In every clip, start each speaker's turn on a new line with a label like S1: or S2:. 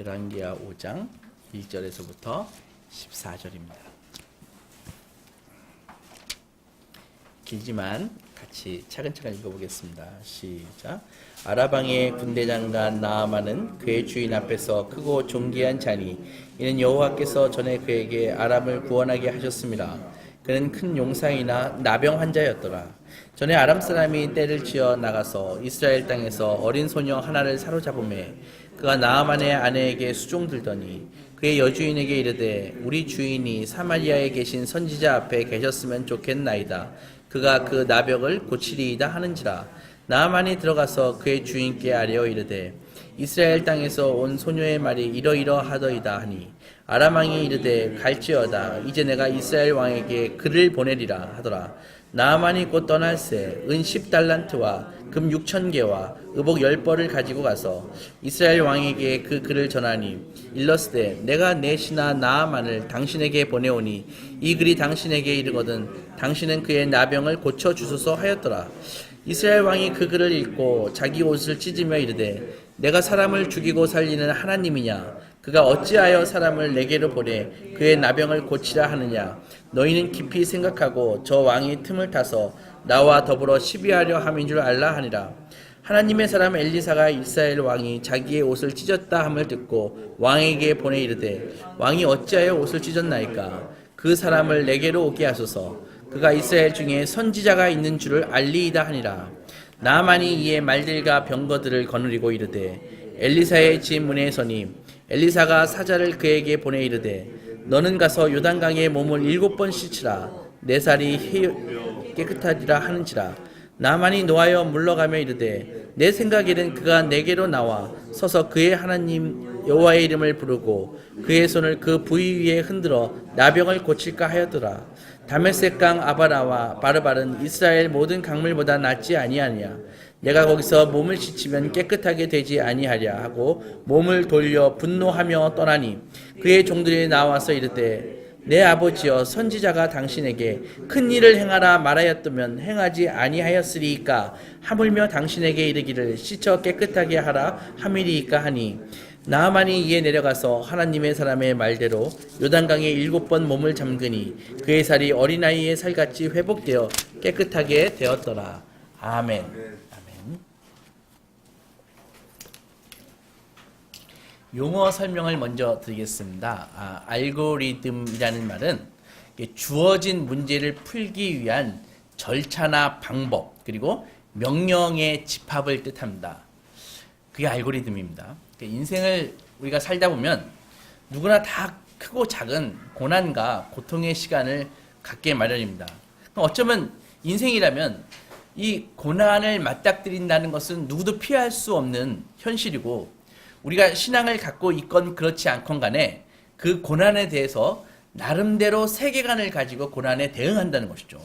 S1: 열왕기하 5장 1절에서부터 14절입니다. 길지만 같이 차근차근 읽어보겠습니다. 시작. 아라방의 군대장관 나아만은 그의 주인 앞에서 크고 존귀한 자니 이는 여호와께서 전에 그에게 아람을 구원하게 하셨습니다. 그는 큰 용사이나 나병 환자였더라. 전에 아람 사람이 떼를 지어 나가서 이스라엘 땅에서 어린 소녀 하나를 사로잡음에 그가 나아만의 아내에게 수종들더니 그의 여주인에게 이르되 우리 주인이 사마리아에 계신 선지자 앞에 계셨으면 좋겠나이다. 그가 그 나병을 고치리이다 하는지라. 나아만이 들어가서 그의 주인께 아뢰어 이르되 이스라엘 땅에서 온 소녀의 말이 이러이러하더이다 하니 아람 왕이 이르되 갈지어다. 이제 내가 이스라엘 왕에게 글을 보내리라 하더라. 나아만이 곧 떠날새 은 10달란트와 금 6,000개와 의복 10벌을 가지고 가서 이스라엘 왕에게 그 글을 전하니 일러스되 내가 내 신하 나아만을 당신에게 보내오니 이 글이 당신에게 이르거든 당신은 그의 나병을 고쳐 주소서 하였더라. 이스라엘 왕이 그 글을 읽고 자기 옷을 찢으며 이르되 내가 사람을 죽이고 살리는 하나님이냐? 그가 어찌하여 사람을 내게로 보내 그의 나병을 고치라 하느냐? 너희는 깊이 생각하고 저 왕이 틈을 타서 나와 더불어 시비하려 함인 줄 알라 하니라. 하나님의 사람 엘리사가 이스라엘 왕이 자기의 옷을 찢었다 함을 듣고 왕에게 보내 이르되 왕이 어찌하여 옷을 찢었나이까? 그 사람을 내게로 오게 하소서. 그가 이스라엘 중에 선지자가 있는 줄을 알리이다 하니라. 나아만이 이에 말들과 병거들을 거느리고 이르되 엘리사의 집 문에 서니 엘리사가 사자를 그에게 보내 이르되 너는 가서 요단강에 몸을 7번 씻으라. 내 살이 깨끗하리라 하는지라. 나아만이 노하여 물러가며 이르되 내 생각에는 그가 내게로 나와 서서 그의 하나님 여호와의 이름을 부르고 그의 손을 그 부위 위에 흔들어 나병을 고칠까 하였더라. 다메섹강 아바라와 바르발은 이스라엘 모든 강물보다 낫지 아니하냐. 내가 거기서 몸을 씻으면 깨끗하게 되지 아니하랴 하고 몸을 돌려 분노하며 떠나니 그의 종들이 나와서 이르되 내 아버지여 선지자가 당신에게 큰 일을 행하라 말하였다면 행하지 아니하였으리이까 하물며 당신에게 이르기를 씻어 깨끗하게 하라 함이리이까 하니 나아만이 이에 내려가서 하나님의 사람의 말대로 요단강에 7번 몸을 잠그니 그의 살이 어린아이의 살같이 회복되어 깨끗하게 되었더라. 아멘. 아멘. 용어 설명을 먼저 드리겠습니다. 알고리즘이라는 말은 주어진 문제를 풀기 위한 절차나 방법 그리고 명령의 집합을 뜻합니다. 그게 알고리즘입니다. 인생을 우리가 살다 보면 누구나 다 크고 작은 고난과 고통의 시간을 갖게 마련입니다. 어쩌면 인생이라면 이 고난을 맞닥뜨린다는 것은 누구도 피할 수 없는 현실이고 우리가 신앙을 갖고 있건 그렇지 않건 간에 그 고난에 대해서 나름대로 세계관을 가지고 고난에 대응한다는 것이죠.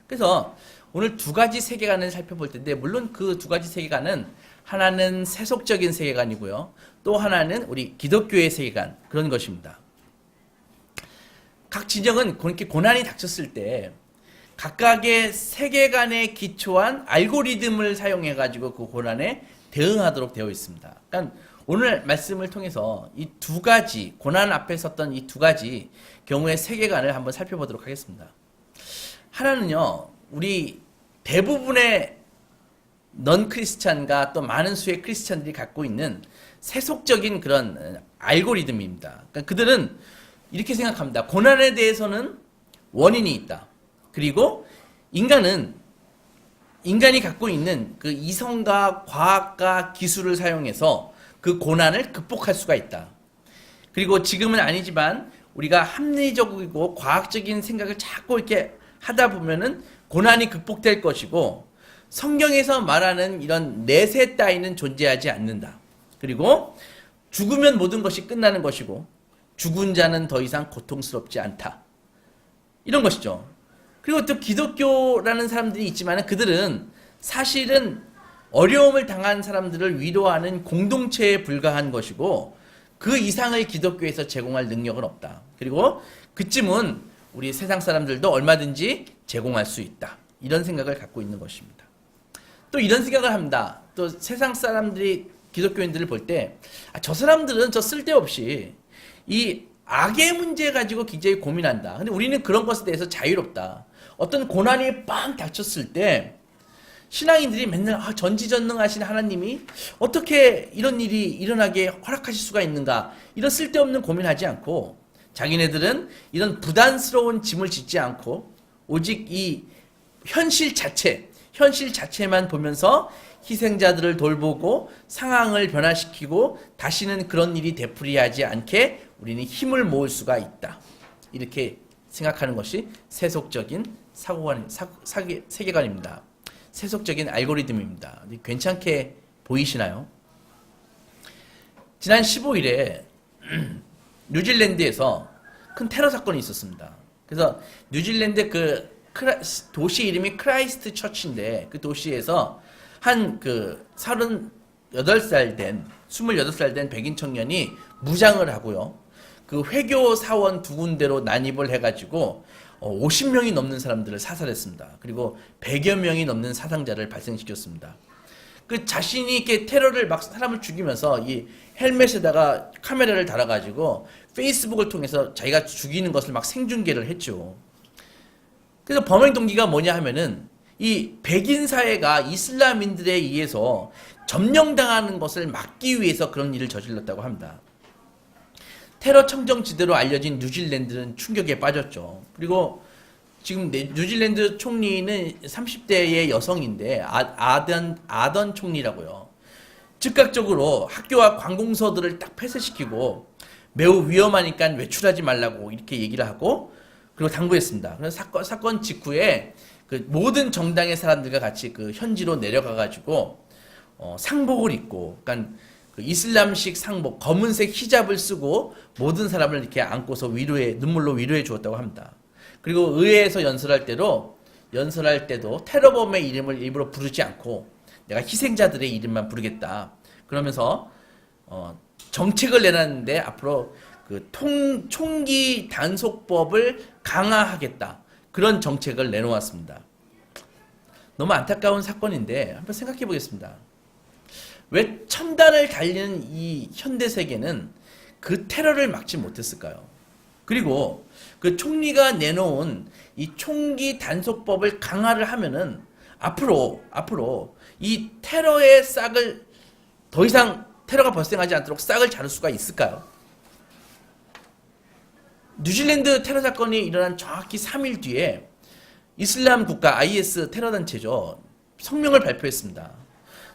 S1: 그래서 오늘 두 가지 세계관을 살펴볼 텐데 물론 그 두 가지 세계관은 하나는 세속적인 세계관이고요. 또 하나는 우리 기독교의 세계관 그런 것입니다. 각 진영은 그렇게 고난이 닥쳤을 때 각각의 세계관에 기초한 알고리즘을 사용해 가지고 그 고난에 대응하도록 되어 있습니다. 그러니까 오늘 말씀을 통해서 이 두 가지 고난 앞에 섰던 이 두 가지 경우의 세계관을 한번 살펴보도록 하겠습니다. 하나는요. 우리 대부분의 넌 크리스찬과 또 많은 수의 크리스찬들이 갖고 있는 세속적인 그런 알고리즘입니다. 그러니까 그들은 이렇게 생각합니다. 고난에 대해서는 원인이 있다. 그리고 인간이 갖고 있는 그 이성과 과학과 기술을 사용해서 그 고난을 극복할 수가 있다. 그리고 지금은 아니지만 우리가 합리적이고 과학적인 생각을 자꾸 이렇게 하다 보면은 고난이 극복될 것이고 성경에서 말하는 이런 내세 따위는 존재하지 않는다. 그리고 죽으면 모든 것이 끝나는 것이고 죽은 자는 더 이상 고통스럽지 않다. 이런 것이죠. 그리고 또 기독교라는 사람들이 있지만 그들은 사실은 어려움을 당한 사람들을 위로하는 공동체에 불과한 것이고 그 이상을 기독교에서 제공할 능력은 없다. 그리고 그쯤은 우리 세상 사람들도 얼마든지 제공할 수 있다. 이런 생각을 갖고 있는 것입니다. 또 이런 생각을 합니다. 또 세상 사람들이 기독교인들을 볼 때, 저 사람들은 저 쓸데없이 이 악의 문제 가지고 굉장히 고민한다. 근데 우리는 그런 것에 대해서 자유롭다. 어떤 고난이 빵 닥쳤을 때 신앙인들이 맨날 전지전능하신 하나님이 어떻게 이런 일이 일어나게 허락하실 수가 있는가, 이런 쓸데없는 고민하지 않고 자기네들은 이런 부담스러운 짐을 짓지 않고 오직 이 현실 자체만 보면서 희생자들을 돌보고 상황을 변화시키고 다시는 그런 일이 되풀이하지 않게 우리는 힘을 모을 수가 있다. 이렇게 생각하는 것이 세속적인 세계관입니다. 세속적인 알고리즘입니다. 괜찮게 보이시나요? 지난 15일에 뉴질랜드에서 큰 테러 사건이 있었습니다. 그래서 뉴질랜드 그 도시 이름이 크라이스트 처치인데 그 도시에서 한 28살 된 백인 청년이 무장을 하고요. 그 회교 사원 두 군데로 난입을 해가지고 50명이 넘는 사람들을 사살했습니다. 그리고 100여 명이 넘는 사상자를 발생시켰습니다. 그 자신이 이렇게 테러를 막 사람을 죽이면서 이 헬멧에다가 카메라를 달아가지고 페이스북을 통해서 자기가 죽이는 것을 막 생중계를 했죠. 그래서 범행 동기가 뭐냐 하면은 이 백인 사회가 이슬람인들에 의해서 점령당하는 것을 막기 위해서 그런 일을 저질렀다고 합니다. 테러 청정지대로 알려진 뉴질랜드는 충격에 빠졌죠. 그리고 지금 뉴질랜드 총리는 30대의 여성인데 아던 총리라고요. 즉각적으로 학교와 관공서들을 딱 폐쇄시키고 매우 위험하니까 외출하지 말라고 이렇게 얘기를 하고 그리고 당부했습니다. 그래서 사건 직후에 그 모든 정당의 사람들과 같이 그 현지로 내려가가지고 상복을 입고, 그러니까 그 이슬람식 상복, 검은색 히잡을 쓰고 모든 사람을 이렇게 안고서 눈물로 위로해 주었다고 합니다. 그리고 의회에서 연설할 때도 테러범의 이름을 일부러 부르지 않고 내가 희생자들의 이름만 부르겠다. 그러면서 정책을 내놨는데 앞으로 그 총기 단속법을 강화하겠다. 그런 정책을 내놓았습니다. 너무 안타까운 사건인데 한번 생각해 보겠습니다. 왜 첨단을 달리는 이 현대 세계는 그 테러를 막지 못했을까요? 그리고 그 총리가 내놓은 이 총기 단속법을 강화를 하면은 앞으로 이 테러의 싹을 더 이상 테러가 발생하지 않도록 싹을 자를 수가 있을까요? 뉴질랜드 테러 사건이 일어난 정확히 3일 뒤에 이슬람 국가 IS 테러 단체죠. 성명을 발표했습니다.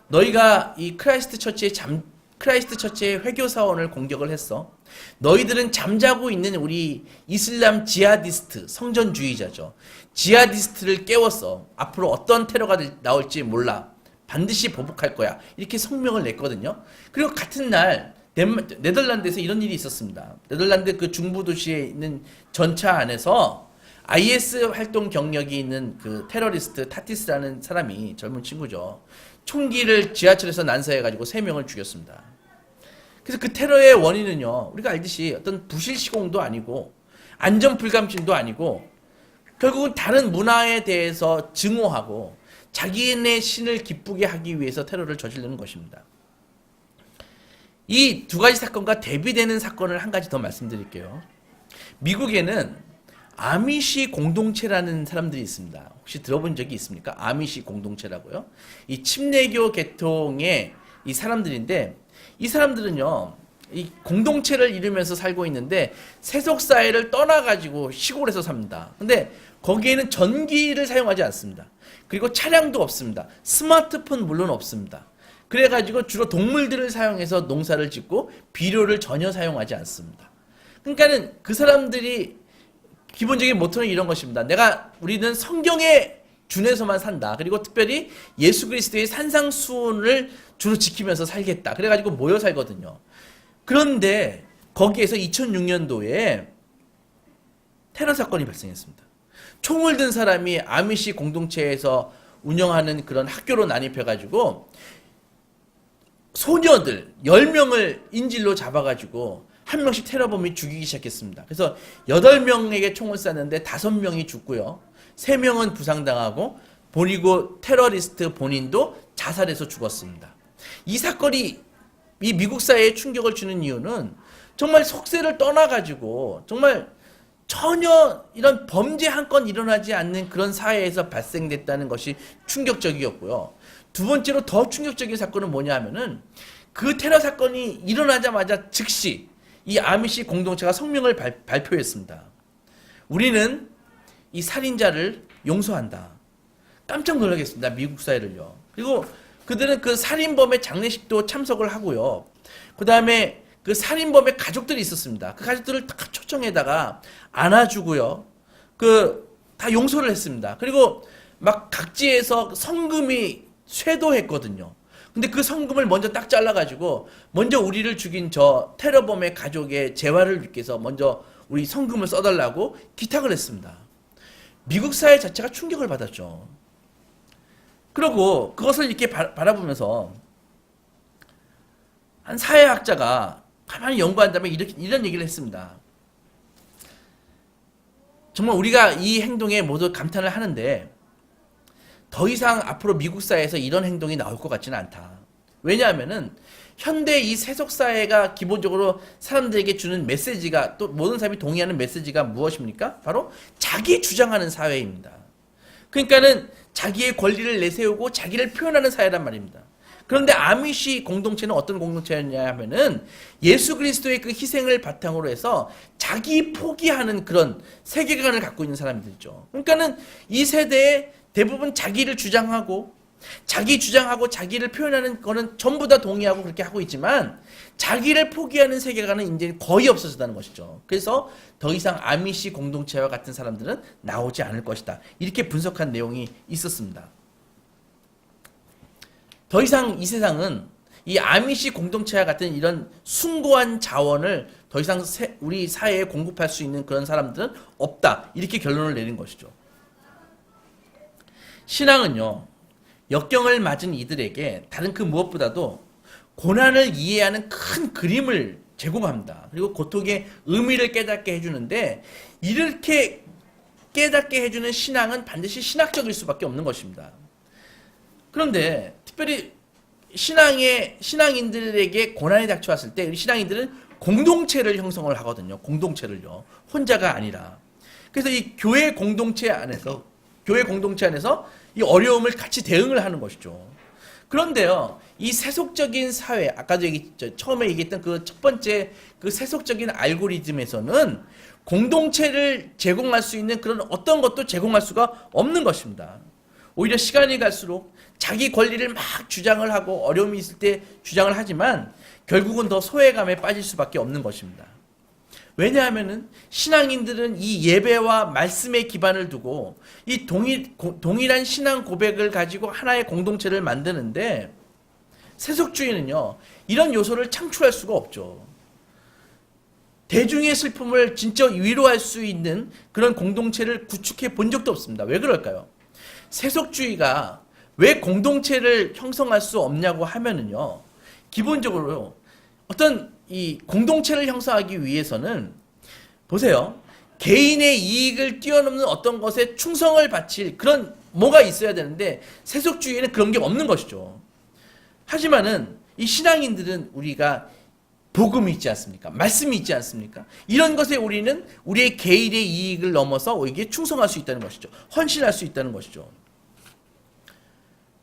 S1: 너희가 이 크라이스트 처치의 회교 사원을 공격을 했어. 너희들은 잠자고 있는 우리 이슬람 지하디스트, 성전주의자죠. 지하디스트를 깨웠어. 앞으로 어떤 테러가 나올지 몰라. 반드시 보복할 거야. 이렇게 성명을 냈거든요. 그리고 같은 날 네덜란드에서 이런 일이 있었습니다. 네덜란드 그 중부 도시에 있는 전차 안에서 IS 활동 경력이 있는 그 테러리스트 타티스라는 사람이, 젊은 친구죠. 총기를 지하철에서 난사해가지고 3명을 죽였습니다. 그래서 그 테러의 원인은요, 우리가 알듯이 어떤 부실 시공도 아니고 안전 불감증도 아니고 결국은 다른 문화에 대해서 증오하고 자기네 신을 기쁘게 하기 위해서 테러를 저지르는 것입니다. 이 두 가지 사건과 대비되는 사건을 한 가지 더 말씀드릴게요. 미국에는 아미시 공동체라는 사람들이 있습니다. 혹시 들어본 적이 있습니까? 아미시 공동체라고요. 이 침례교 계통의 이 사람들인데, 이 사람들은요, 이 공동체를 이루면서 살고 있는데 세속 사회를 떠나가지고 시골에서 삽니다. 근데 거기에는 전기를 사용하지 않습니다. 그리고 차량도 없습니다. 스마트폰 물론 없습니다. 그래가지고 주로 동물들을 사용해서 농사를 짓고 비료를 전혀 사용하지 않습니다. 그러니까는 그 사람들이 기본적인 모토는 이런 것입니다. 우리는 성경에 준해서만 산다. 그리고 특별히 예수 그리스도의 산상수훈을 주로 지키면서 살겠다. 그래가지고 모여 살거든요. 그런데 거기에서 2006년도에 테러 사건이 발생했습니다. 총을 든 사람이 아미시 공동체에서 운영하는 그런 학교로 난입해가지고 소녀들 10명을 인질로 잡아가지고 한 명씩 테러범이 죽이기 시작했습니다. 그래서 8명에게 총을 쐈는데 5명이 죽고요. 3명은 부상당하고 테러리스트 본인도 자살해서 죽었습니다. 이 사건이 이 미국 사회에 충격을 주는 이유는 정말 속세를 떠나가지고 정말 전혀 이런 범죄 한 건 일어나지 않는 그런 사회에서 발생됐다는 것이 충격적이었고요. 두 번째로 더 충격적인 사건은 뭐냐 하면은 그 테러 사건이 일어나자마자 즉시 이 아미시 공동체가 성명을 발표했습니다. 우리는 이 살인자를 용서한다. 깜짝 놀라겠습니다. 미국 사회를요. 그리고 그들은 그 살인범의 장례식도 참석을 하고요. 그 다음에 그 살인범의 가족들이 있었습니다. 그 가족들을 다 초청에다가 안아주고요. 다 용서를 했습니다. 그리고 막 각지에서 성금이 쇄도했거든요. 근데 그 성금을 먼저 딱 잘라가지고 먼저 우리를 죽인 저 테러범의 가족의 재활을 위해서 먼저 우리 성금을 써달라고 기탁을 했습니다. 미국 사회 자체가 충격을 받았죠. 그리고 그것을 이렇게 바라보면서 한 사회학자가 가만히 연구한다면 이런 얘기를 했습니다. 정말 우리가 이 행동에 모두 감탄을 하는데 더 이상 앞으로 미국 사회에서 이런 행동이 나올 것 같지는 않다. 왜냐하면은 현대 이 세속사회가 기본적으로 사람들에게 주는 메시지가, 또 모든 사람이 동의하는 메시지가 무엇입니까? 바로 자기 주장하는 사회입니다. 그러니까는 자기의 권리를 내세우고 자기를 표현하는 사회란 말입니다. 그런데 아미시 공동체는 어떤 공동체였냐 하면은 예수 그리스도의 그 희생을 바탕으로 해서 자기 포기하는 그런 세계관을 갖고 있는 사람들이죠. 그러니까는 이 세대에 대부분 자기를 주장하고 자기를 표현하는 거는 전부 다 동의하고 그렇게 하고 있지만 자기를 포기하는 세계관은 이제 거의 없어졌다는 것이죠. 그래서 더 이상 아미시 공동체와 같은 사람들은 나오지 않을 것이다. 이렇게 분석한 내용이 있었습니다. 더 이상 이 세상은 이 아미시 공동체와 같은 이런 숭고한 자원을 더 이상 우리 사회에 공급할 수 있는 그런 사람들은 없다. 이렇게 결론을 내린 것이죠. 신앙은요, 역경을 맞은 이들에게 다른 그 무엇보다도 고난을 이해하는 큰 그림을 제공합니다. 그리고 고통의 의미를 깨닫게 해주는데, 이렇게 깨닫게 해주는 신앙은 반드시 신학적일 수밖에 없는 것입니다. 그런데 특별히 신앙인들에게 고난이 닥쳐왔을 때 신앙인들은 공동체를 형성을 하거든요. 공동체를요. 혼자가 아니라. 그래서 이 교회 공동체 안에서 이 어려움을 같이 대응을 하는 것이죠. 그런데요, 이 세속적인 사회, 아까도 처음에 얘기했던 그 첫 번째 그 세속적인 알고리즘에서는 공동체를 제공할 수 있는 그런 어떤 것도 제공할 수가 없는 것입니다. 오히려 시간이 갈수록 자기 권리를 막 주장을 하고 어려움이 있을 때 주장을 하지만 결국은 더 소외감에 빠질 수밖에 없는 것입니다. 왜냐하면은 신앙인들은 이 예배와 말씀에 기반을 두고 이 동일한 신앙 고백을 가지고 하나의 공동체를 만드는데, 세속주의는요, 이런 요소를 창출할 수가 없죠. 대중의 슬픔을 진짜 위로할 수 있는 그런 공동체를 구축해 본 적도 없습니다. 왜 그럴까요? 세속주의가 왜 공동체를 형성할 수 없냐고 하면은요, 기본적으로 어떤 이 공동체를 형성하기 위해서는 보세요. 개인의 이익을 뛰어넘는 어떤 것에 충성을 바칠 그런 뭐가 있어야 되는데 세속주의에는 그런 게 없는 것이죠. 하지만은 이 신앙인들은 우리가 복음이 있지 않습니까? 말씀이 있지 않습니까? 이런 것에 우리는 우리의 개인의 이익을 넘어서 이게 충성할 수 있다는 것이죠. 헌신할 수 있다는 것이죠.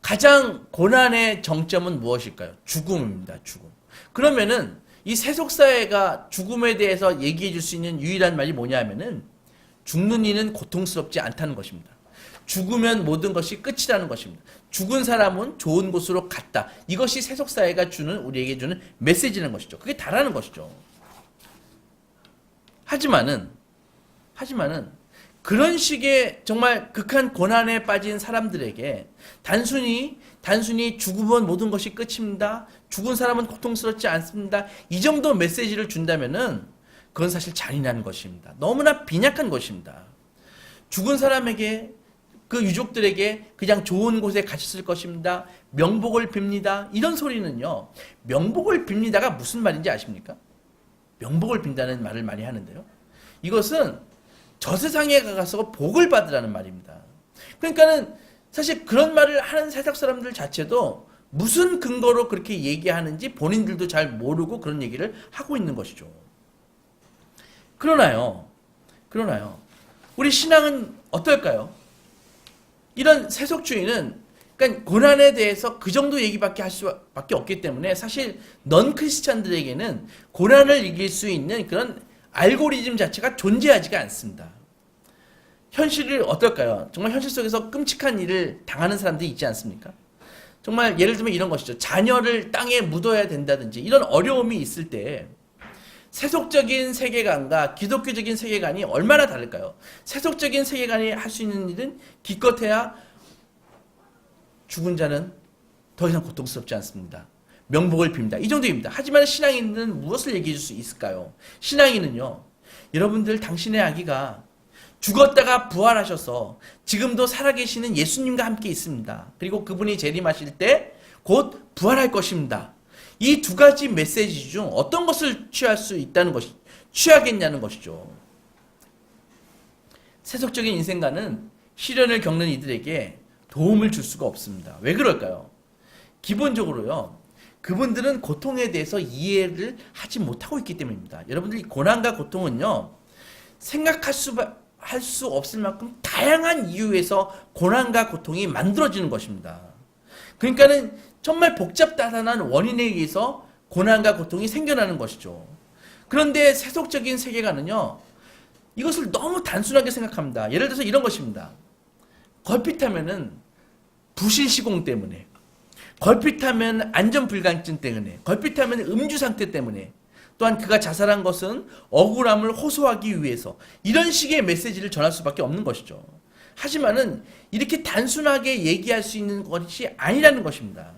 S1: 가장 고난의 정점은 무엇일까요? 죽음입니다. 죽음. 그러면은 이 세속사회가 죽음에 대해서 얘기해 줄 수 있는 유일한 말이 뭐냐 하면은 죽는 이는 고통스럽지 않다는 것입니다. 죽으면 모든 것이 끝이라는 것입니다. 죽은 사람은 좋은 곳으로 갔다. 이것이 세속사회가 우리에게 주는 메시지라는 것이죠. 그게 다라는 것이죠. 하지만은 그런 식의 정말 극한 고난에 빠진 사람들에게 단순히 죽으면 모든 것이 끝입니다. 죽은 사람은 고통스럽지 않습니다. 이 정도 메시지를 준다면은 그건 사실 잔인한 것입니다. 너무나 빈약한 것입니다. 죽은 사람에게, 그 유족들에게 그냥 좋은 곳에 가셨을 것입니다. 명복을 빕니다. 이런 소리는요, 명복을 빕니다가 무슨 말인지 아십니까? 명복을 빈다는 말을 많이 하는데요. 이것은 저 세상에 가서 복을 받으라는 말입니다. 그러니까는 사실 그런 말을 하는 세상 사람들 자체도 무슨 근거로 그렇게 얘기하는지 본인들도 잘 모르고 그런 얘기를 하고 있는 것이죠. 그러나요. 우리 신앙은 어떨까요? 이런 세속주의는 그러니까 고난에 대해서 그 정도 얘기밖에 할 수밖에 없기 때문에 사실 넌 크리스찬들에게는 고난을 이길 수 있는 그런 알고리즘 자체가 존재하지가 않습니다. 현실을 어떨까요? 정말 현실 속에서 끔찍한 일을 당하는 사람들이 있지 않습니까? 정말 예를 들면 이런 것이죠. 자녀를 땅에 묻어야 된다든지 이런 어려움이 있을 때 세속적인 세계관과 기독교적인 세계관이 얼마나 다를까요? 세속적인 세계관이 할 수 있는 일은 기껏해야 죽은 자는 더 이상 고통스럽지 않습니다. 명복을 빕니다. 이 정도입니다. 하지만 신앙인은 무엇을 얘기해 줄 수 있을까요? 신앙인은요. 여러분들 당신의 아기가 죽었다가 부활하셔서 지금도 살아계시는 예수님과 함께 있습니다. 그리고 그분이 재림하실 때 곧 부활할 것입니다. 이 두 가지 메시지 중 어떤 것을 취하겠냐는 것이죠. 세속적인 인생관은 시련을 겪는 이들에게 도움을 줄 수가 없습니다. 왜 그럴까요? 기본적으로요. 그분들은 고통에 대해서 이해를 하지 못하고 있기 때문입니다. 여러분들 이 고난과 고통은요. 할 수 없을 만큼 다양한 이유에서 고난과 고통이 만들어지는 것입니다. 그러니까는 정말 복잡다단한 원인에 의해서 고난과 고통이 생겨나는 것이죠. 그런데 세속적인 세계관은요. 이것을 너무 단순하게 생각합니다. 예를 들어서 이런 것입니다. 걸핏하면은 부실 시공 때문에, 걸핏하면 안전불감증 때문에, 걸핏하면 음주 상태 때문에, 또한 그가 자살한 것은 억울함을 호소하기 위해서 이런 식의 메시지를 전할 수밖에 없는 것이죠. 하지만은 이렇게 단순하게 얘기할 수 있는 것이 아니라는 것입니다.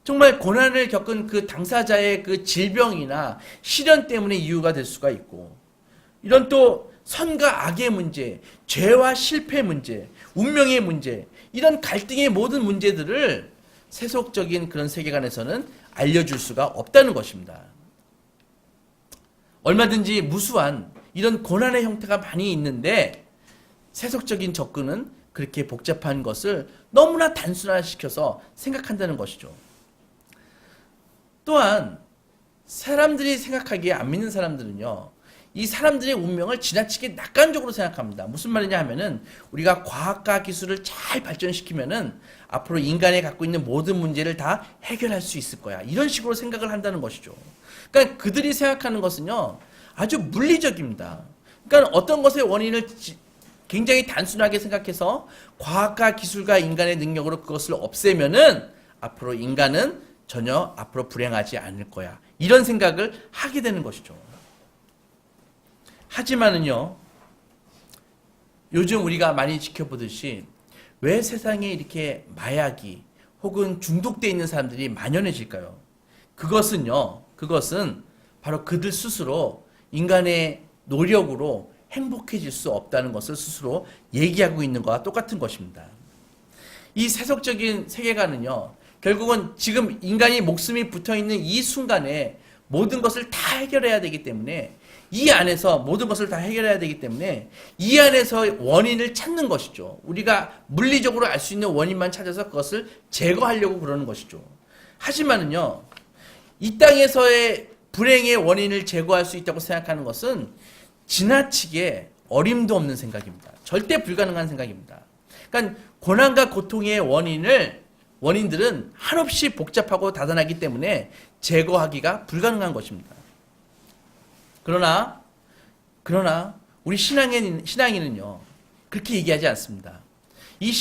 S1: 정말 고난을 겪은 그 당사자의 그 질병이나 시련 때문에 이유가 될 수가 있고, 이런 또 선과 악의 문제, 죄와 실패 문제, 운명의 문제, 이런 갈등의 모든 문제들을 세속적인 그런 세계관에서는 알려줄 수가 없다는 것입니다. 얼마든지 무수한 이런 고난의 형태가 많이 있는데 세속적인 접근은 그렇게 복잡한 것을 너무나 단순화시켜서 생각한다는 것이죠. 또한 사람들이 생각하기에 안 믿는 사람들은요. 이 사람들의 운명을 지나치게 낙관적으로 생각합니다. 무슨 말이냐 하면은 우리가 과학과 기술을 잘 발전시키면은 앞으로 인간이 갖고 있는 모든 문제를 다 해결할 수 있을 거야. 이런 식으로 생각을 한다는 것이죠. 그러니까 그들이 생각하는 것은요. 아주 물리적입니다. 그러니까 어떤 것의 원인을 굉장히 단순하게 생각해서 과학과 기술과 인간의 능력으로 그것을 없애면은 앞으로 인간은 전혀 앞으로 불행하지 않을 거야. 이런 생각을 하게 되는 것이죠. 하지만은요, 요즘 우리가 많이 지켜보듯이 왜 세상에 이렇게 마약이 혹은 중독되어 있는 사람들이 만연해질까요? 그것은 바로 그들 스스로 인간의 노력으로 행복해질 수 없다는 것을 스스로 얘기하고 있는 것과 똑같은 것입니다. 이 세속적인 세계관은요, 결국은 지금 인간이 목숨이 붙어있는 이 순간에 모든 것을 다 해결해야 되기 때문에 이 안에서 모든 것을 다 해결해야 되기 때문에 이 안에서 원인을 찾는 것이죠. 우리가 물리적으로 알 수 있는 원인만 찾아서 그것을 제거하려고 그러는 것이죠. 하지만은요, 이 땅에서의 불행의 원인을 제거할 수 있다고 생각하는 것은 지나치게 어림도 없는 생각입니다. 절대 불가능한 생각입니다. 그러니까 고난과 고통의 원인들은 한없이 복잡하고 다단하기 때문에 제거하기가 불가능한 것입니다. 그러나 우리 신앙인은요 그렇게 얘기하지 않습니다. 우리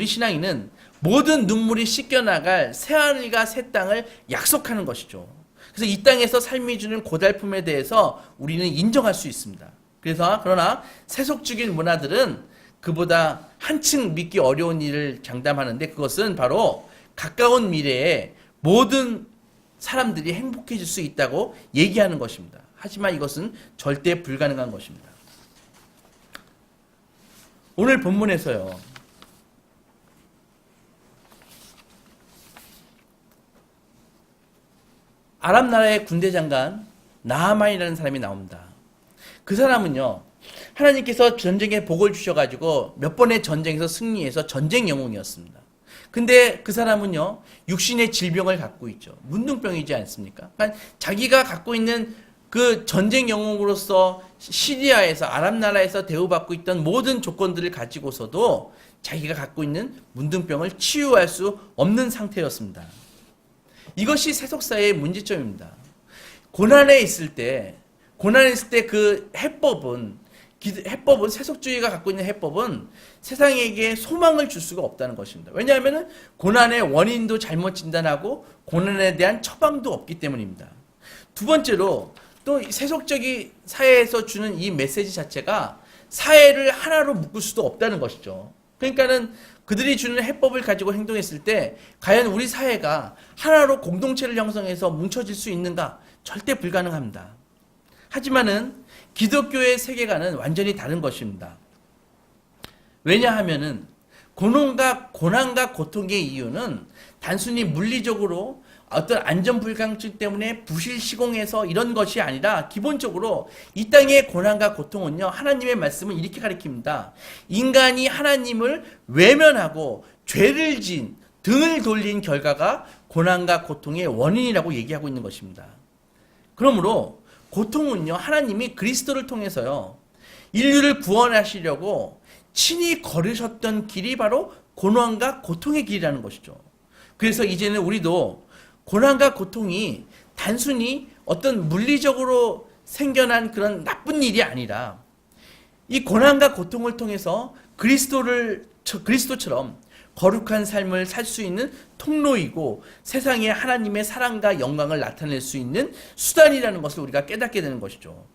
S1: 신앙인은 모든 눈물이 씻겨나갈 새하늘과 새 땅을 약속하는 것이죠. 그래서 이 땅에서 삶이 주는 고달픔에 대해서 우리는 인정할 수 있습니다. 그러나 세속적인 문화들은 그보다 한층 믿기 어려운 일을 장담하는데 그것은 바로 가까운 미래에 모든 사람들이 행복해질 수 있다고 얘기하는 것입니다. 하지만 이것은 절대 불가능한 것입니다. 오늘 본문에서요. 아람 나라의 군대 장관 나하만이라는 사람이 나옵니다. 그 사람은요. 하나님께서 전쟁에 복을 주셔가지고 몇 번의 전쟁에서 승리해서 전쟁 영웅이었습니다. 근데 그 사람은요, 육신의 질병을 갖고 있죠. 문둥병이지 않습니까? 그러니까 자기가 갖고 있는 그 전쟁 영웅으로서 시리아에서, 아랍 나라에서 대우받고 있던 모든 조건들을 가지고서도 자기가 갖고 있는 문둥병을 치유할 수 없는 상태였습니다. 이것이 세속사의 문제점입니다. 고난에 있을 때 그 해법은 세속주의가 갖고 있는 해법은 세상에게 소망을 줄 수가 없다는 것입니다. 왜냐하면 고난의 원인도 잘못 진단하고 고난에 대한 처방도 없기 때문입니다. 두 번째로 또 세속적인 사회에서 주는 이 메시지 자체가 사회를 하나로 묶을 수도 없다는 것이죠. 그러니까는 그들이 주는 해법을 가지고 행동했을 때 과연 우리 사회가 하나로 공동체를 형성해서 뭉쳐질 수 있는가? 절대 불가능합니다. 하지만은 기독교의 세계관은 완전히 다른 것입니다. 왜냐하면은 고난과 고통의 이유는 단순히 물리적으로 어떤 안전불감증 때문에 부실 시공해서 이런 것이 아니라 기본적으로 이 땅의 고난과 고통은요, 하나님의 말씀은 이렇게 가르칩니다. 인간이 하나님을 외면하고 죄를 지은 등을 돌린 결과가 고난과 고통의 원인이라고 얘기하고 있는 것입니다. 그러므로 고통은요, 하나님이 그리스도를 통해서요, 인류를 구원하시려고 친히 걸으셨던 길이 바로 고난과 고통의 길이라는 것이죠. 그래서 이제는 우리도 고난과 고통이 단순히 어떤 물리적으로 생겨난 그런 나쁜 일이 아니라 이 고난과 고통을 통해서 그리스도처럼 거룩한 삶을 살 수 있는 통로이고 세상에 하나님의 사랑과 영광을 나타낼 수 있는 수단이라는 것을 우리가 깨닫게 되는 것이죠.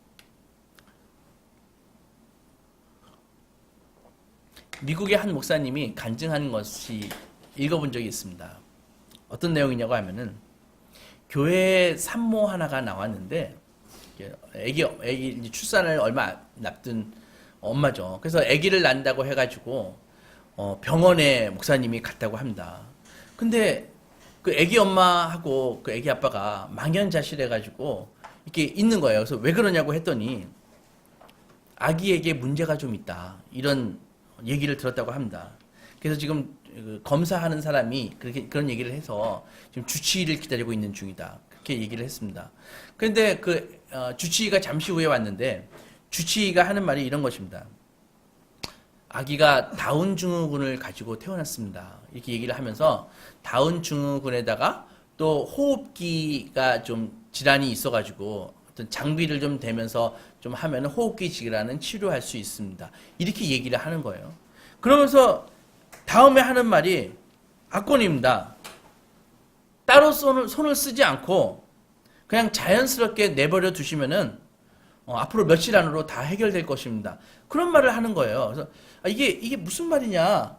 S1: 미국의 한 목사님이 간증하는 것이 읽어본 적이 있습니다. 어떤 내용이냐고 하면은 교회에 산모 하나가 나왔는데 애기 출산을 얼마 앞둔 엄마죠. 그래서 아기를 낳는다고 해가지고 병원에 목사님이 갔다고 합니다. 근데 그 아기 엄마하고 그 아기 아빠가 망연자실해가지고 이렇게 있는 거예요. 그래서 왜 그러냐고 했더니 아기에게 문제가 좀 있다, 이런 얘기를 들었다고 합니다. 그래서 지금 검사하는 사람이 그런 얘기를 해서 지금 주치의를 기다리고 있는 중이다, 그렇게 얘기를 했습니다. 그런데 주치의가 잠시 후에 왔는데 주치의가 하는 말이 이런 것입니다. 아기가 다운 증후군을 가지고 태어났습니다, 이렇게 얘기를 하면서 다운 증후군에다가 또 호흡기가 좀 질환이 있어가지고 어떤 장비를 좀 대면서 좀 하면 호흡기 질환은 치료할 수 있습니다, 이렇게 얘기를 하는 거예요. 그러면서 다음에 하는 말이 악권입니다. 따로 손을 쓰지 않고 그냥 자연스럽게 내버려 두시면은 앞으로 며칠 안으로 다 해결될 것입니다, 그런 말을 하는 거예요. 그래서 이게 무슨 말이냐,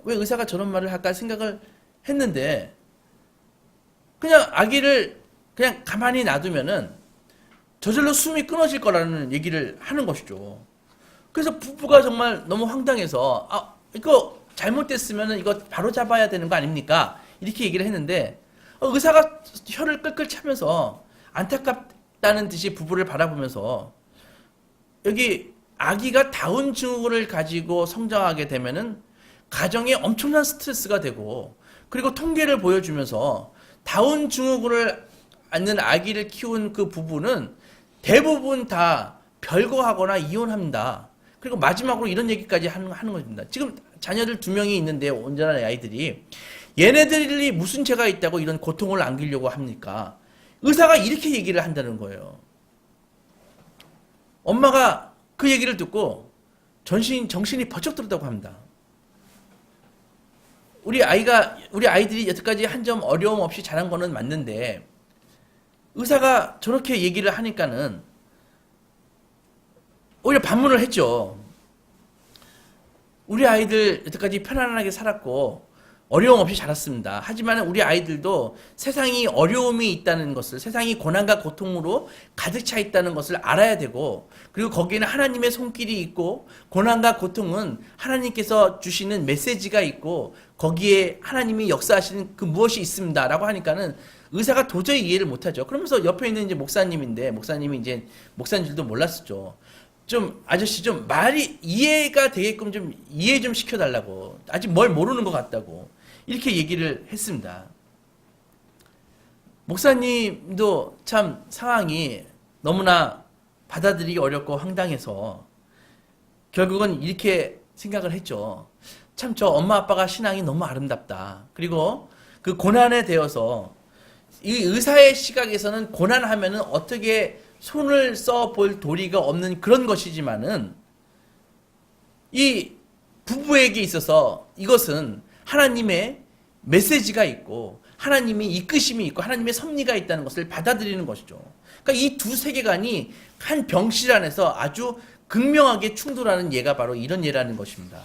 S1: 왜 의사가 저런 말을 할까 생각을 했는데, 그냥 아기를 그냥 가만히 놔두면은 저절로 숨이 끊어질 거라는 얘기를 하는 것이죠. 그래서 부부가 정말 너무 황당해서 이거 잘못됐으면 이거 바로 잡아야 되는 거 아닙니까? 이렇게 얘기를 했는데 의사가 혀를 끌끌 차면서 안타깝다는 듯이 부부를 바라보면서 여기 아기가 다운 증후군을 가지고 성장하게 되면은 가정에 엄청난 스트레스가 되고, 그리고 통계를 보여주면서 다운 증후군을 앓는 아기를 키운 그 부부는 대부분 다 별거하거나 이혼합니다. 그리고 마지막으로 이런 얘기까지 하는 겁니다. 지금 자녀들 2명이 있는데, 온전한 아이들이, 얘네들이 무슨 죄가 있다고 이런 고통을 안기려고 합니까? 의사가 이렇게 얘기를 한다는 거예요. 엄마가 그 얘기를 듣고 정신이 번쩍 들었다고 합니다. 우리 아이들이 여태까지 한 점 어려움 없이 자란 거는 맞는데 의사가 저렇게 얘기를 하니까는 오히려 반문을 했죠. 우리 아이들 여태까지 편안하게 살았고 어려움 없이 자랐습니다. 하지만 우리 아이들도 세상이 어려움이 있다는 것을, 세상이 고난과 고통으로 가득 차 있다는 것을 알아야 되고, 그리고 거기에는 하나님의 손길이 있고, 고난과 고통은 하나님께서 주시는 메시지가 있고, 거기에 하나님이 역사하시는 그 무엇이 있습니다 라고 하니까는 의사가 도저히 이해를 못하죠. 그러면서 옆에 있는 이제 목사님인데, 목사님이 이제 목사인 줄도 몰랐었죠. 좀 아저씨 좀 말이 이해가 되게끔 좀 이해 좀 시켜달라고, 아직 뭘 모르는 것 같다고 이렇게 얘기를 했습니다. 목사님도 참 상황이 너무나 받아들이기 어렵고 황당해서 결국은 이렇게 생각을 했죠. 참 저 엄마 아빠가 신앙이 너무 아름답다. 그리고 그 고난에 대해서 이 의사의 시각에서는 고난하면은 어떻게 손을 써 볼 도리가 없는 그런 것이지만은 이 부부에게 있어서 이것은 하나님의 메시지가 있고 하나님의 이끄심이 있고 하나님의 섭리가 있다는 것을 받아들이는 것이죠. 그러니까 이 두 세계관이 한 병실 안에서 아주 극명하게 충돌하는 예가 바로 이런 예라는 것입니다.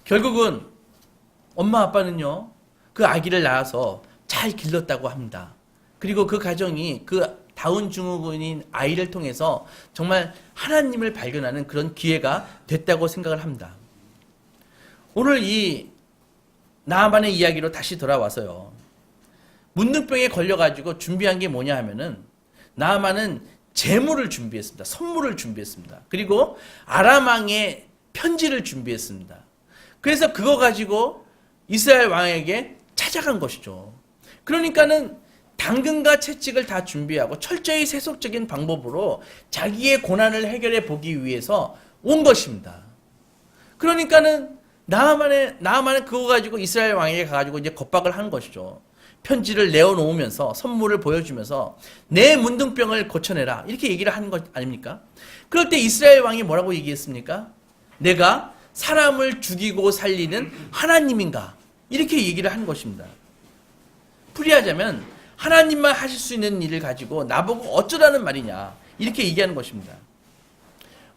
S1: 결국은 엄마 아빠는요, 그 아기를 낳아서 잘 길렀다고 합니다. 그리고 그 가정이 그 다운 증후군인 아이를 통해서 정말 하나님을 발견하는 그런 기회가 됐다고 생각을 합니다. 오늘 이 나아만의 이야기로 다시 돌아와서요. 문둥병에 걸려가지고 준비한 게 뭐냐 하면은 나아만은 재물을 준비했습니다. 선물을 준비했습니다. 그리고 아람 왕의 편지를 준비했습니다. 그래서 그거 가지고 이스라엘 왕에게 찾아간 것이죠. 그러니까는 당근과 채찍을 다 준비하고 철저히 세속적인 방법으로 자기의 고난을 해결해 보기 위해서 온 것입니다. 그러니까는 나아만은 그거 가지고 이스라엘 왕에게 가가지고 이제 겁박을 한 것이죠. 편지를 내어놓으면서 선물을 보여주면서 내 문둥병을 고쳐내라 이렇게 얘기를 하는 것 아닙니까? 그럴 때 이스라엘 왕이 뭐라고 얘기했습니까? 내가 사람을 죽이고 살리는 하나님인가? 이렇게 얘기를 한 것입니다. 풀이하자면 하나님만 하실 수 있는 일을 가지고 나보고 어쩌라는 말이냐 이렇게 얘기하는 것입니다.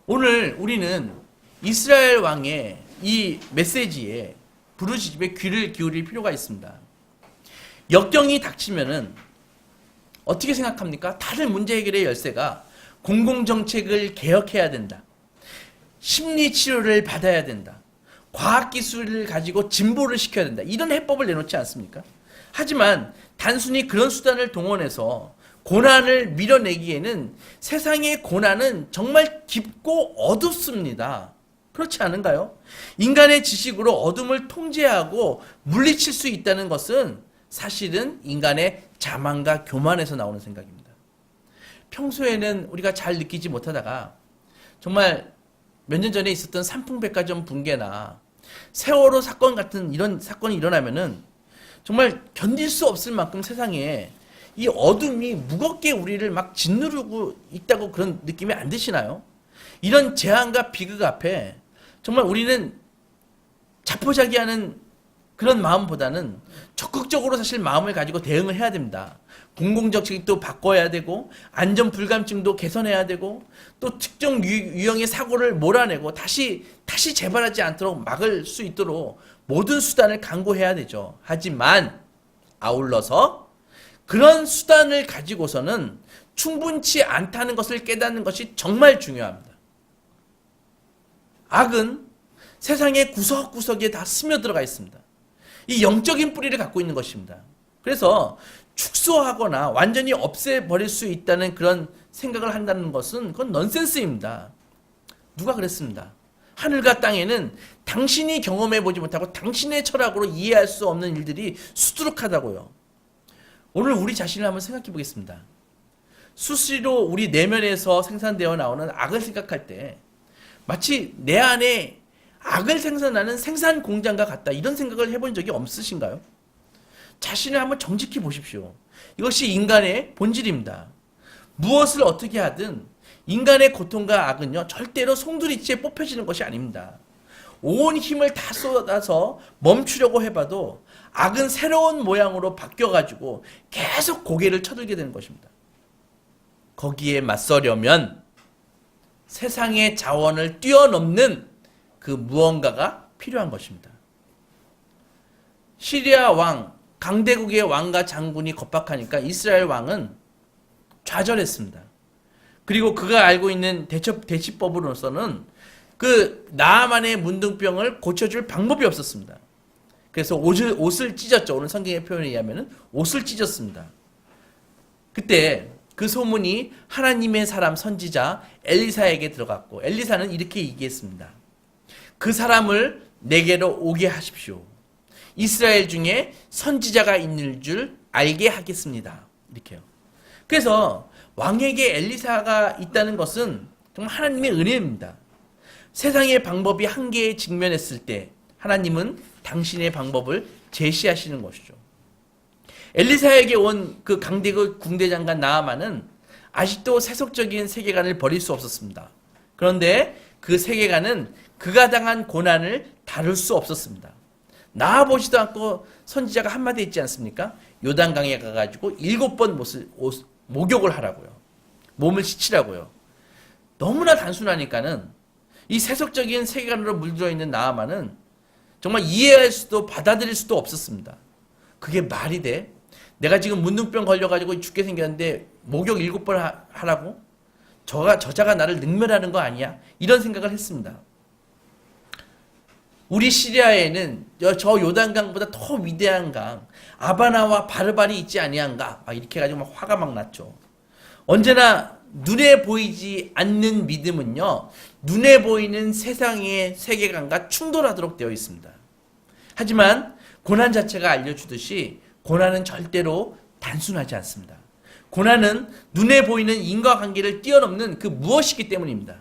S1: 오늘 우리는 이스라엘 왕의 이 메시지에 부르짖음에 귀를 기울일 필요가 있습니다. 역경이 닥치면은 어떻게 생각합니까? 다들 문제 해결의 열쇠가 공공정책을 개혁해야 된다. 심리치료를 받아야 된다. 과학기술을 가지고 진보를 시켜야 된다. 이런 해법을 내놓지 않습니까? 하지만 단순히 그런 수단을 동원해서 고난을 밀어내기에는 세상의 고난은 정말 깊고 어둡습니다. 그렇지 않은가요? 인간의 지식으로 어둠을 통제하고 물리칠 수 있다는 것은 사실은 인간의 자만과 교만에서 나오는 생각입니다. 평소에는 우리가 잘 느끼지 못하다가 정말 몇 년 전에 있었던 삼풍백화점 붕괴나 세월호 사건 같은 이런 사건이 일어나면은 정말 견딜 수 없을 만큼 세상에 이 어둠이 무겁게 우리를 막 짓누르고 있다고 그런 느낌이 안 드시나요? 이런 재앙과 비극 앞에 정말 우리는 자포자기하는 그런 마음보다는 적극적으로 사실 마음을 가지고 대응을 해야 됩니다. 공공정책도 바꿔야 되고 안전 불감증도 개선해야 되고 또 특정 유형의 사고를 몰아내고 다시 재발하지 않도록 막을 수 있도록 모든 수단을 강구해야 되죠. 하지만 아울러서 그런 수단을 가지고서는 충분치 않다는 것을 깨닫는 것이 정말 중요합니다. 악은 세상의 구석구석에 다 스며들어가 있습니다. 이 영적인 뿌리를 갖고 있는 것입니다. 그래서 축소하거나 완전히 없애버릴 수 있다는 그런 생각을 한다는 것은 그건 넌센스입니다. 누가 그랬습니다. 하늘과 땅에는 당신이 경험해보지 못하고 당신의 철학으로 이해할 수 없는 일들이 수두룩하다고요. 오늘 우리 자신을 한번 생각해 보겠습니다. 수시로 우리 내면에서 생산되어 나오는 악을 생각할 때 마치 내 안에 악을 생산하는 생산 공장과 같다. 이런 생각을 해본 적이 없으신가요? 자신을 한번 정직히 보십시오. 이것이 인간의 본질입니다. 무엇을 어떻게 하든 인간의 고통과 악은요, 절대로 송두리째 뽑혀지는 것이 아닙니다. 온 힘을 다 쏟아서 멈추려고 해봐도 악은 새로운 모양으로 바뀌어가지고 계속 고개를 쳐들게 되는 것입니다. 거기에 맞서려면 세상의 자원을 뛰어넘는 그 무언가가 필요한 것입니다. 시리아 왕, 강대국의 왕과 장군이 겁박하니까 이스라엘 왕은 좌절했습니다. 그리고 그가 알고 있는 대치법으로서는 그 나아만의 문둥병을 고쳐줄 방법이 없었습니다. 그래서 옷을 찢었죠. 오늘 성경의 표현에 의하면 옷을 찢었습니다. 그때 그 소문이 하나님의 사람 선지자 엘리사에게 들어갔고 엘리사는 이렇게 얘기했습니다. 그 사람을 내게로 오게 하십시오. 이스라엘 중에 선지자가 있는 줄 알게 하겠습니다. 이렇게요. 그래서 왕에게 엘리사가 있다는 것은 정말 하나님의 은혜입니다. 세상의 방법이 한계에 직면했을 때 하나님은 당신의 방법을 제시하시는 것이죠. 엘리사에게 온 그 강대국 군대장관 나아만은 아직도 세속적인 세계관을 버릴 수 없었습니다. 그런데 그 세계관은 그가 당한 고난을 다룰 수 없었습니다. 나아보지도 않고 선지자가 한마디 했지 않습니까? 요단강에 가가지고 7번 목욕을 하라고요. 몸을 씻으라고요. 너무나 단순하니까는 이 세속적인 세계관으로 물들어 있는 나아만은 정말 이해할 수도 받아들일 수도 없었습니다. 그게 말이 돼? 내가 지금 문둥병 걸려가지고 죽게 생겼는데 목욕 7번 하라고? 저자가 나를 능멸하는 거 아니야? 이런 생각을 했습니다. 우리 시리아에는 저 요단강보다 더 위대한 강 아바나와 바르발이 있지 아니한가? 막 이렇게 해가지고 막 화가 막 났죠. 언제나 눈에 보이지 않는 믿음은요, 눈에 보이는 세상의 세계관과 충돌하도록 되어 있습니다. 하지만 고난 자체가 알려주듯이 고난은 절대로 단순하지 않습니다. 고난은 눈에 보이는 인과관계를 뛰어넘는 그 무엇이기 때문입니다.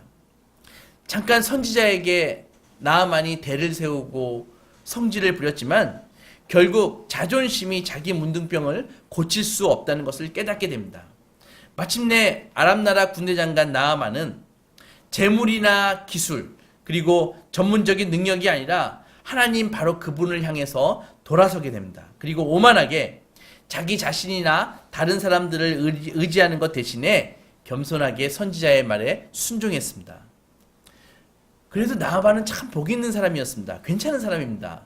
S1: 잠깐 선지자에게 나아만이 대를 세우고 성질을 부렸지만 결국 자존심이 자기 문둥병을 고칠 수 없다는 것을 깨닫게 됩니다. 마침내 아랍나라 군대장관 나아만은 재물이나 기술 그리고 전문적인 능력이 아니라 하나님 바로 그분을 향해서 돌아서게 됩니다. 그리고 오만하게 자기 자신이나 다른 사람들을 의지하는 것 대신에 겸손하게 선지자의 말에 순종했습니다. 그래도 나아만은 참 복이 있는 사람이었습니다. 괜찮은 사람입니다.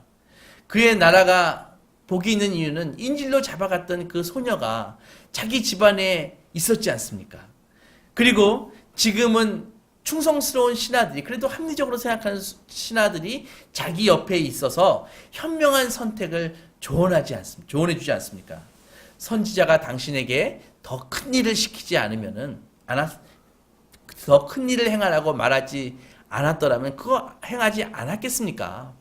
S1: 그의 나라가 복이 있는 이유는 인질로 잡아갔던 그 소녀가 자기 집안에 있었지 않습니까? 그리고 지금은 충성스러운 신하들이, 그래도 합리적으로 생각하는 신하들이 자기 옆에 있어서 현명한 선택을 조언해주지 않습니까? 선지자가 당신에게 더 큰 일을 시키지 않으면은, 더 큰 일을 행하라고 말하지 않았더라면 그거 행하지 않았겠습니까?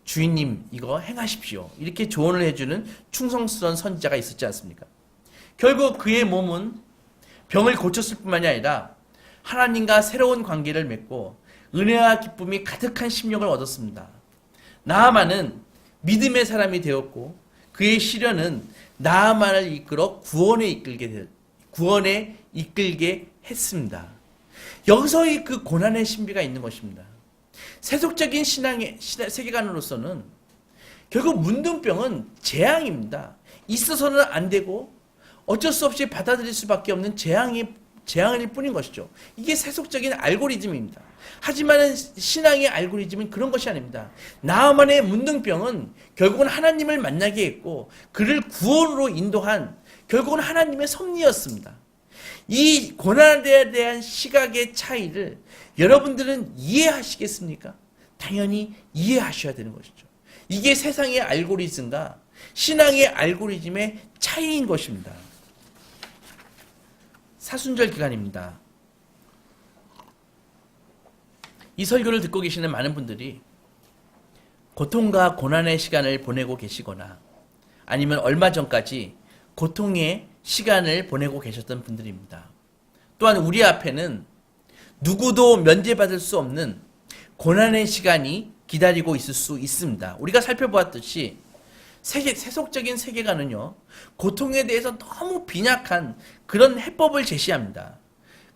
S1: 주인님, 이거 행하십시오. 이렇게 조언을 해주는 충성스러운 선지자가 있었지 않습니까? 결국 그의 몸은 병을 고쳤을 뿐만이 아니라 하나님과 새로운 관계를 맺고 은혜와 기쁨이 가득한 심령을 얻었습니다. 나아만은 믿음의 사람이 되었고 그의 시련은 나아만을 이끌어 구원에 이끌게 했습니다. 여기서 그 고난의 신비가 있는 것입니다. 세속적인 신앙의 세계관으로서는 결국 문둥병은 재앙입니다. 있어서는 안 되고 어쩔 수 없이 받아들일 수밖에 없는 재앙일 뿐인 것이죠. 이게 세속적인 알고리즘입니다. 하지만 신앙의 알고리즘은 그런 것이 아닙니다. 나아만의 문둥병은 결국은 하나님을 만나게 했고 그를 구원으로 인도한 결국은 하나님의 섭리였습니다. 이 고난에 대한 시각의 차이를 여러분들은 이해하시겠습니까? 당연히 이해하셔야 되는 것이죠. 이게 세상의 알고리즘과 신앙의 알고리즘의 차이인 것입니다. 사순절 기간입니다. 이 설교를 듣고 계시는 많은 분들이 고통과 고난의 시간을 보내고 계시거나 아니면 얼마 전까지 고통의 시간을 보내고 계셨던 분들입니다. 또한 우리 앞에는 누구도 면제받을 수 없는 고난의 시간이 기다리고 있을 수 있습니다. 우리가 살펴보았듯이 세속적인 세계관은요, 고통에 대해서 너무 빈약한 그런 해법을 제시합니다.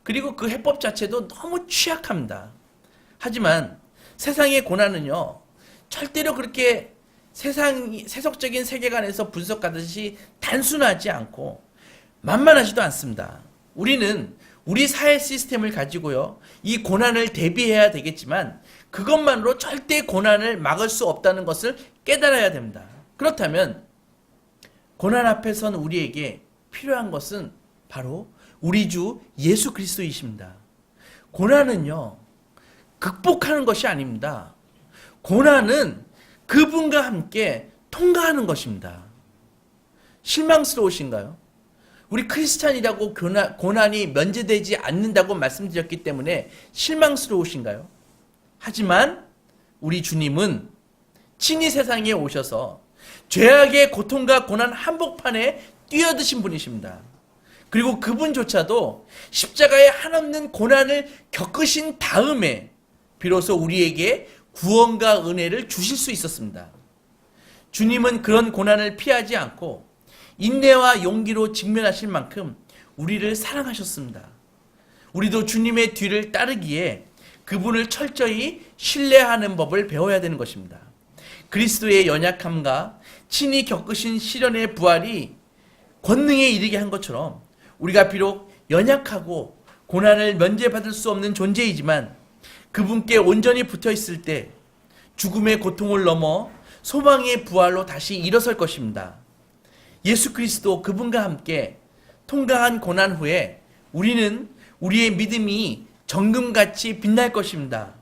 S1: 그리고 그 해법 자체도 너무 취약합니다. 하지만 세상의 고난은요, 절대로 그렇게 세속적인 세계관에서 분석하듯이 단순하지 않고 만만하지도 않습니다. 우리는 우리 사회 시스템을 가지고요, 이 고난을 대비해야 되겠지만 그것만으로 절대 고난을 막을 수 없다는 것을 깨달아야 됩니다. 그렇다면 고난 앞에 선 우리에게 필요한 것은 바로 우리 주 예수 그리스도이십니다. 고난은요, 극복하는 것이 아닙니다. 고난은 그분과 함께 통과하는 것입니다. 실망스러우신가요? 우리 크리스찬이라고 고난이 면제되지 않는다고 말씀드렸기 때문에 실망스러우신가요? 하지만 우리 주님은 친히 세상에 오셔서 죄악의 고통과 고난 한복판에 뛰어드신 분이십니다. 그리고 그분조차도 십자가의 한없는 고난을 겪으신 다음에 비로소 우리에게 구원과 은혜를 주실 수 있었습니다. 주님은 그런 고난을 피하지 않고 인내와 용기로 직면하실 만큼 우리를 사랑하셨습니다. 우리도 주님의 뒤를 따르기에 그분을 철저히 신뢰하는 법을 배워야 되는 것입니다. 그리스도의 연약함과 친히 겪으신 시련의 부활이 권능에 이르게 한 것처럼 우리가 비록 연약하고 고난을 면제받을 수 없는 존재이지만 그분께 온전히 붙어 있을 때 죽음의 고통을 넘어 소망의 부활로 다시 일어설 것입니다. 예수 그리스도 그분과 함께 통과한 고난 후에 우리는 우리의 믿음이 정금같이 빛날 것입니다.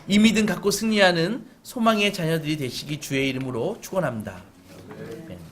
S1: 이 믿음 갖고 승리하는 소망의 자녀들이 되시기 주의 이름으로 축원합니다. 아멘.